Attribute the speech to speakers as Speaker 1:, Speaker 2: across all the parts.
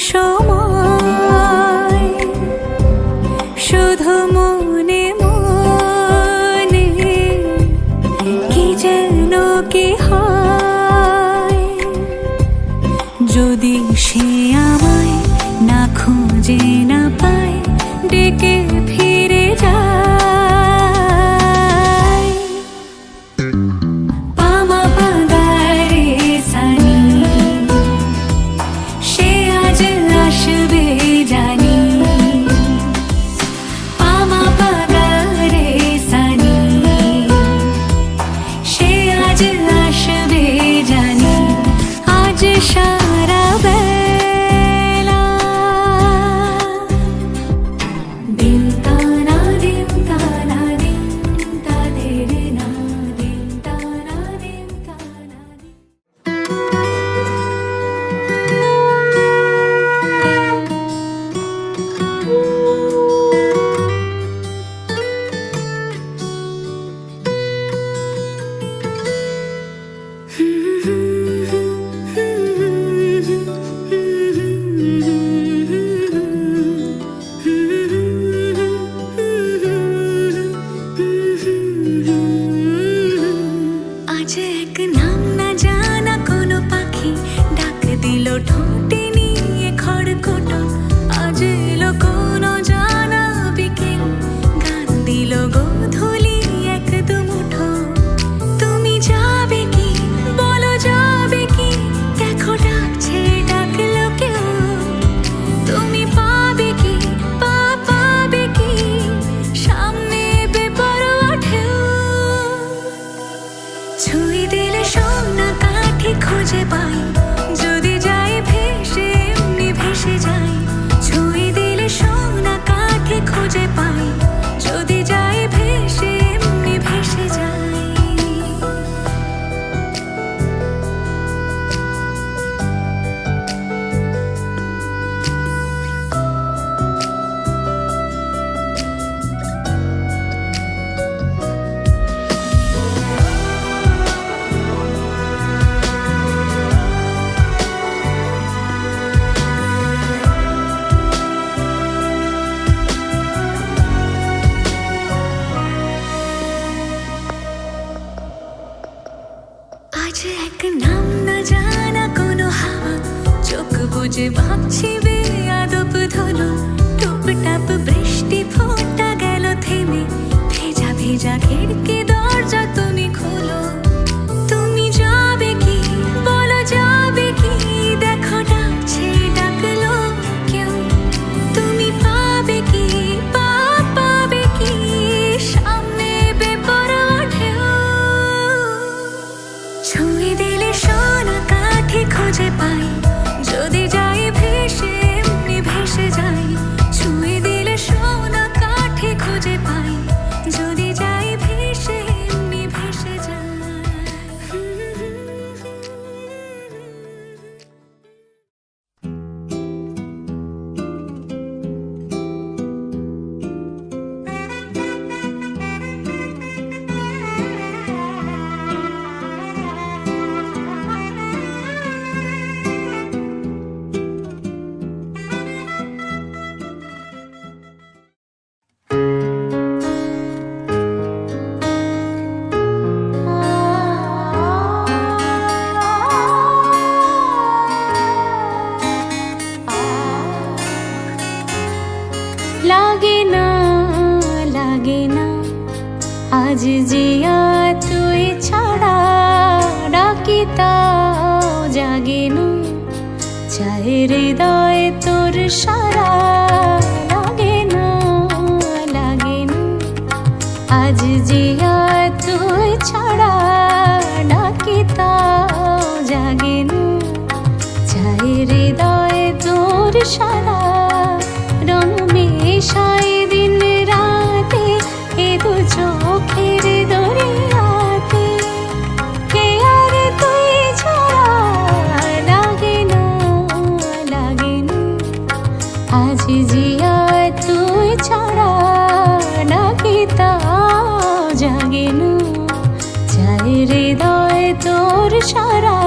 Speaker 1: সময় শুধু মনে মনে কি যেন কি হয়, যদি সে আমায় না খুঁজে না পায় ডেকে ফিরে যায়। পামা পাগারে সানি সে আজ আসবে জানি, পামা পাগারে সানি সে আজ আসবে জানি। আজ সারা বেলা দিন তানা দিন তানা দিন তাদের না দিন তানা দিন তানা দিন। আজ এক নাম না জানা কোনো পাখি ডাক দিল ঠোঁটে নিয়ে খড়কুটো। আজ এলো কোনো জানা বিকেল গান দিল গোধূলি এক দুমুঠো। তুমি যাবে কি বলো যাবে কি, দেখো ডাকছে ডাকলো কেউ। তুমি পাবে কি পাবে কি সামনে বেপরোয়া ঢেউ। ছুঁই দিলে সোনা কাঠি খুঁজে পাই, যদি যাই ভেসে এমনি ভেসে যাই। ছুঁই দিলে সোনা কাঠি খুঁজে পাই, যদি যাই ভেসে এমনি ভেসে যাই। আজ এক নাম না জানা কোনো হাওয়া চোখ বুঝে ভাবছি বেয়াদব ধলো। টুপটাপ বৃষ্টি ফোঁটা গেল থেমে, ভেজা ভেজা খিড়কি দরজা তুমি খোলো। তুমি যাবে কি বলো যাবে কি, দেখো ডাকছে ডাকলো কেউ। তুমি পাবে কি পাবে কি সামনে বেপরোয়া ঢেউ। ছুঁই দিলে সোনা কাঠি খুঁজে পাই, যদি যাই ভেসে এমনি ভেসে যাই। ছুঁই দিলে সোনা কাঠি খুঁজে পাই, যদি যাই ভেসে এমনি ভেসে যাই। লাগে না আজ জিয়া তুই ছাড়া, ডাকি তাও জাগে না চায় হৃদয় তোর সারা। লাগে না আজ জিয়া তুই ছাড়া, ডাকি তাও জাগে না চায় হৃদয় তোর সারা। রং মেশায় দিন রাতে এ দু চোখের দরিয়াতে, কে আর তুই ছাড়া। লাগে না আজ জিয়া তুই ছাড়া, ডাকি তাও জাগে না চায় হৃদয় তোর সারা।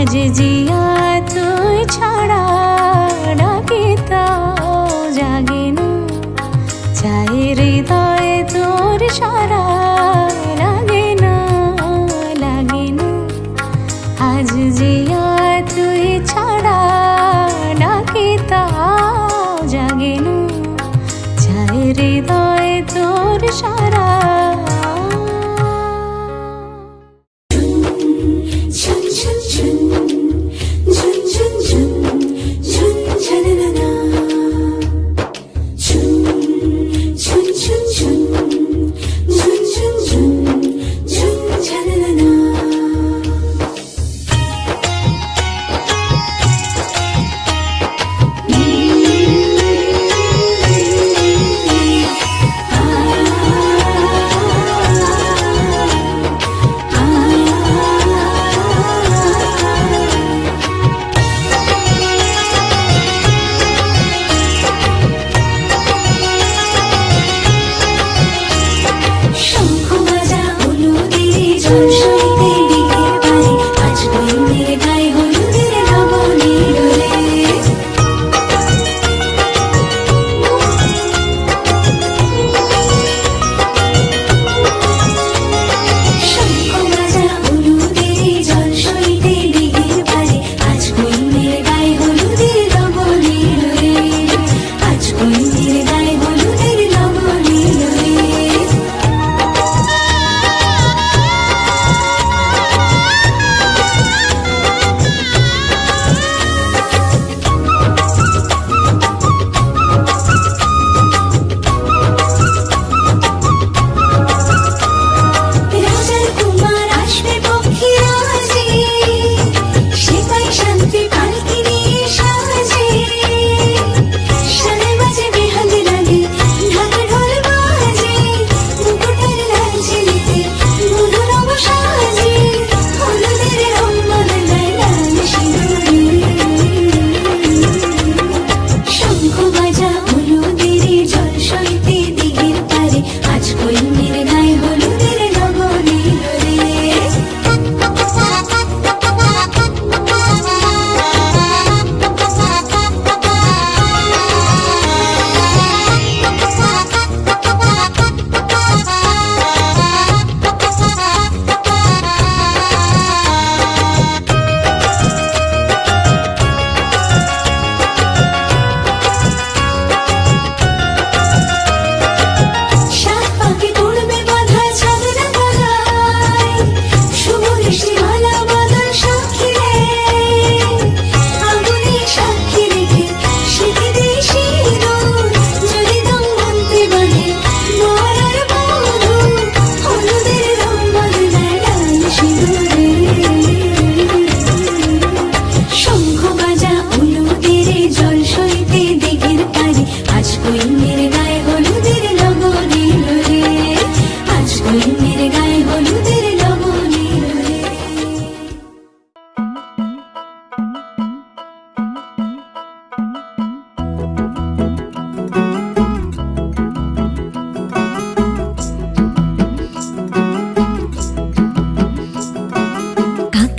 Speaker 1: আজ জিয়া তুই ছাড়া ডাকে তাও জাগে না, চাই হৃদয়ে তোর সারা লাগে না, লাগে না। আজ জিয়া তুই ছাড়া ডাকে তাও জাগে না, চাই হৃদয়ে তোর সারা।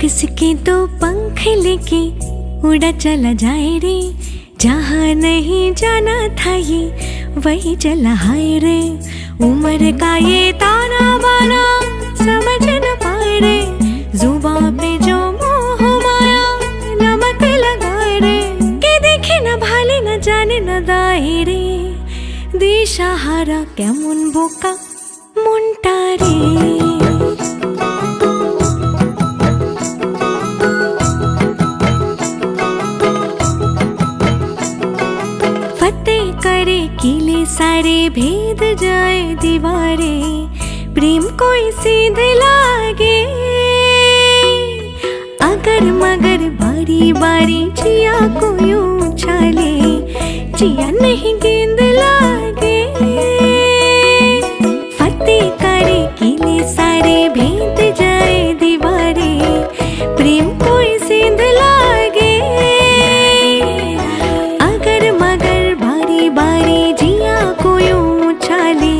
Speaker 1: किसके तो पंख लेके उड़ा चला जाए रे, जहाँ नहीं जाना था ये वही चला हाय रे। उम्र का ये ताना बाना समझ न पाए रे, जुबां पे जो मोह माया नमक लगाए रे। के देखे न भाले न जाने न दाए रे, दिशाहारा केमन बोका मुंटा रे। करे किले सारे भेद जाए दीवारे, प्रेम कोई सीधे लागे अगर मगर बारी बारी जिया को यूं उछाले, जिया नहीं गेंद लागे। फतेह करे किले सारे भेद जाए दीवारे, प्रेम कोई सीध लागे अगर मगर बारी बारी जिया को यूं उछाले,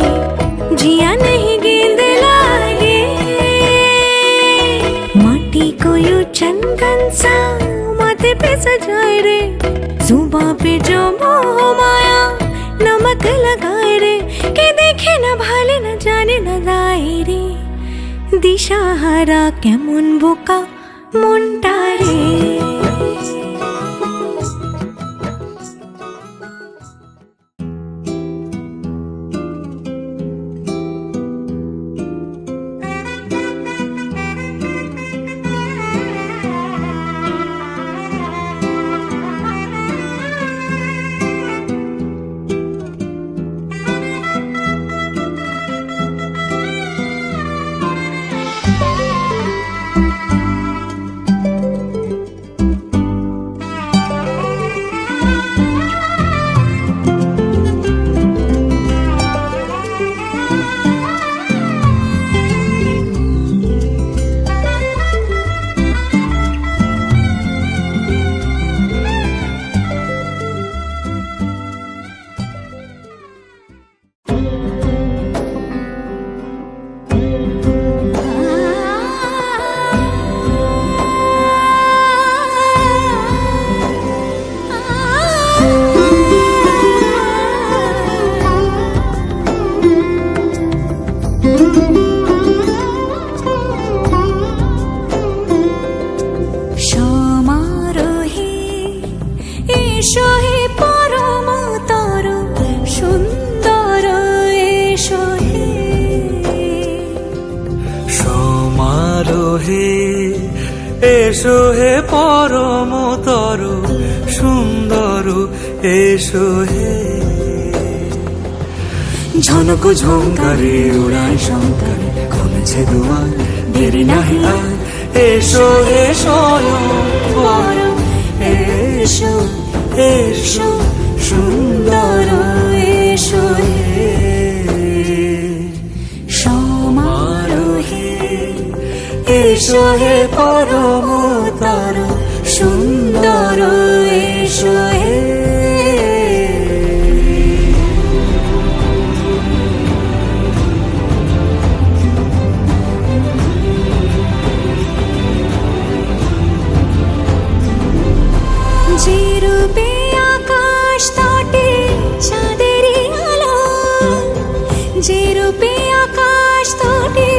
Speaker 1: जिया नहीं गेंद लागे। माटी को यूं चंदन सा माथे पे सजाए रे, जुबां पे जो मोह माया नमक लगाए रे, के देखे न भाले न जाने न दाए रे, दिशाहारा केमन बोका মনটা রে।
Speaker 2: এসো হে পরমতর সুন্দর এসো হে, ঝনক ঝঙ্কারে উড়ায় শঙ্কারে খুলেছে দুয়ার, দেরি নাহি আর এসো হে স্বয়ং পরম এসো এসো সুন্দর এসো হে, সমারোহে এসো হে পরমতর সুন্দর এসো হে।
Speaker 1: যে রূপে আকাশ তটে চাঁদেরই আলো, যে রূপে আকাশ তটে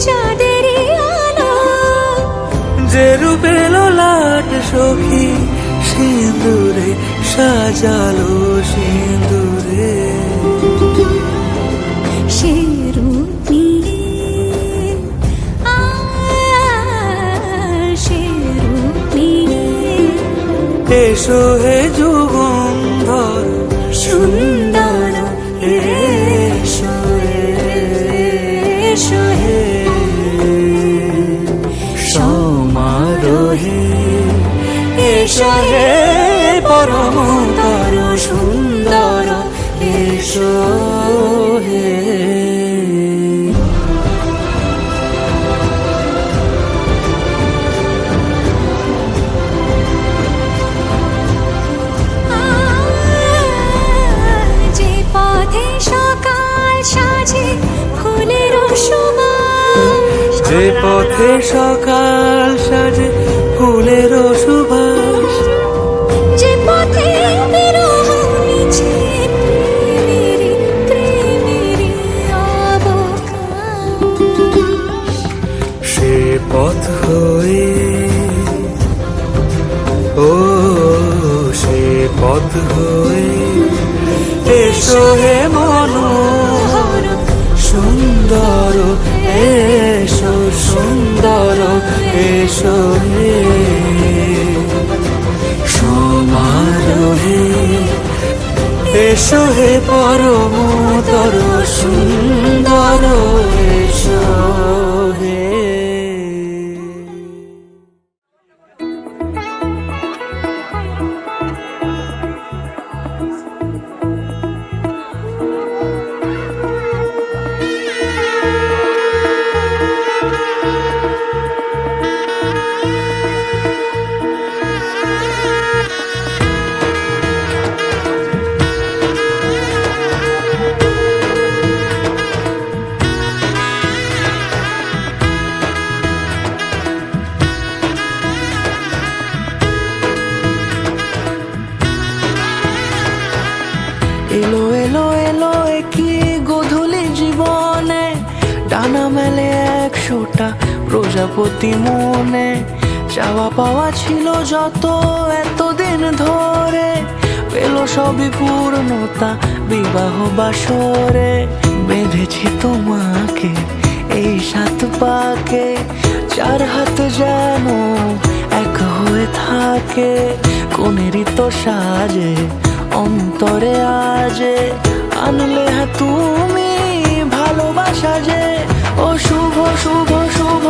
Speaker 1: চাঁদেরই আলো,
Speaker 2: যে রূপে ললাট সখী সিঁদুরে সাজালো সিঁদুরে,
Speaker 1: সে রূপ নিয়ে সে রূপ নিয়ে
Speaker 2: এসো হে যুগন্ধর
Speaker 1: সুন্দর এসো এসো হে,
Speaker 2: সমারোহে এসো হে পরমতর সুন্দর এসো হে।
Speaker 1: যে পথে সকাল সাজে ফুলের সুবাস,
Speaker 2: যে পথে সকাল সাজে ফুলের সুবাস,
Speaker 1: যে পথে বিরহ মিছে প্রেমেরই প্রেমেরই অবকাশ,
Speaker 2: সে পথ হয়ে ও সে পথ হয়ে এসো হে মনোহর সুন্দর এসো সুন্দর এসো হে, সমারোহে এসো হে পরমতর সুন্দর এসো হে। প্রজাপতি মনে চাওয়া পাওয়া ছিল যত এতদিন ধরে, পেল সবই পূর্ণতা বিবাহ বাসরে। বেঁধেছি তোমাকে এই 7 পাকে, 4 হাত যেন এক হয়ে থাকে। কোনেরই তো সাজে অন্তরে আজে, আনলে হ্যাঁ তুমি ভালোবাসা যে। ও শুভ শুভ শুভ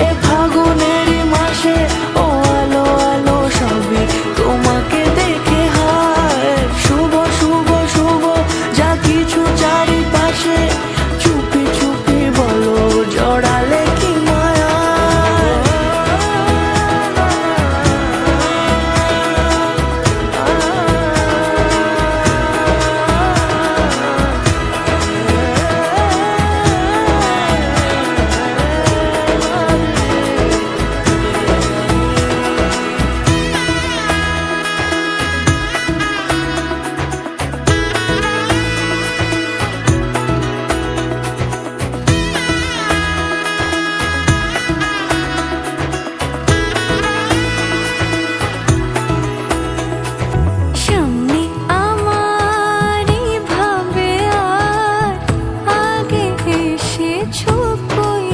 Speaker 2: এ ফাগুনেরই মাসে, ও আলো আলো সবই তোমাকে দেখে হায়। শুভ শুভ শুভ যা কিছু চারিপাশে, চুপি চুপি বলো জড়ালে কি মায়া।
Speaker 1: সামনে আমার ভাবে আর আগে এসেছো কই,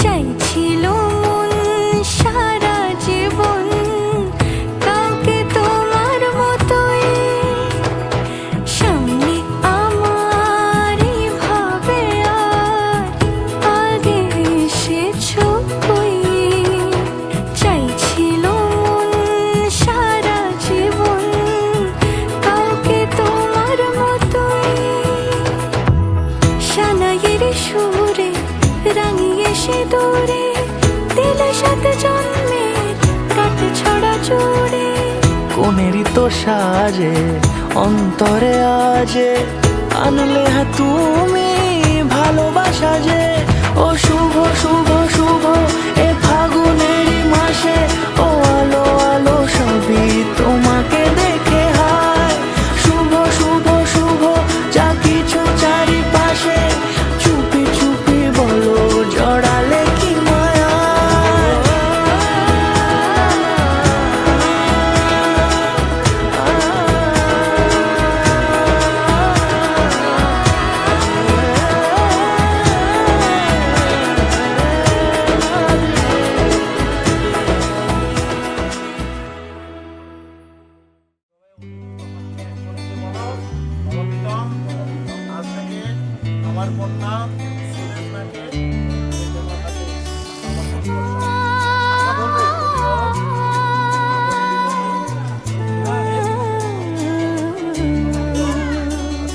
Speaker 1: চাইছিল মন সারা জীবন কাউকে তোমার মতোই। সামনে আমার ভাবে আর আগে এসেছো কই, চাইছিল মন সারা জীবন কাউকে তোমার মতোই। সানাইয়ের সুরে রাঙিয়ে সে দূরে, দিলে 7 জন্মের কাট ছড়া জুড়ে।
Speaker 2: কোনেরই তো সাজে অন্তরে আজে, আনলে হ্যাঁ তুমি ভালোবাসা যে। ও শুভ শুভ শুভ এ ফাগুনেরই মাসে, ও আলো আলো সবই তোমাকে দেখে হায়। শুভ শুভ শুভ যা কিছু চারিপাশে, চুপি চুপি বলো জড়ালে কি মায়া।
Speaker 3: আজ থেকে আমার কন্যা সুরেশনাকে তোমার হাতে সমর্পণ করলাম। আশা করবে আজ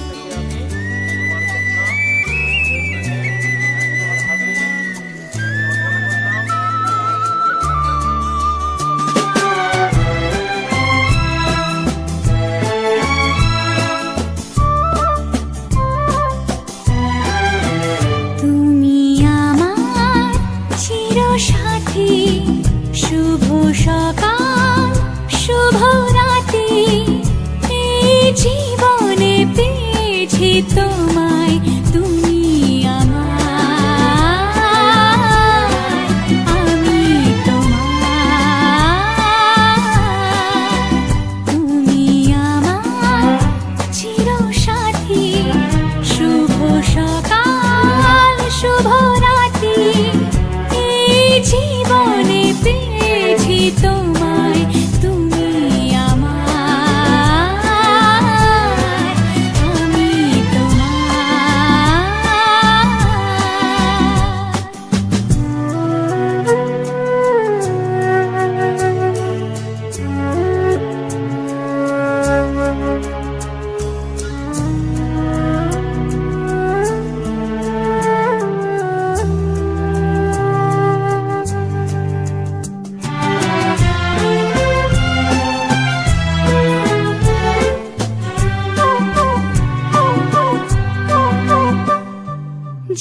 Speaker 3: থেকে আমি তোমার কন্যা সুরেশনাকে তোমার হাতে
Speaker 1: তুমি আমার চিরসাথী, শুভ সকাল শুভ রাতি, এই জীবনে পেয়েছি তোমায়। তুমি আমার, আমি তোমার। তুমি আমার চিরসাথী, শুভ সকাল শুভ রাতি, এই জীবনে পেয়েছি তোমায়। তুমি আমার, আমি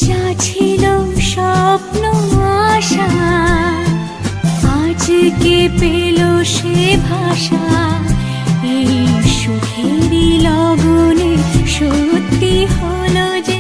Speaker 1: যা ছিল স্বপ্ন আশা, আজকে পেল সে ভাষা। এই সুখেরই লগনে সত্যি হলো যে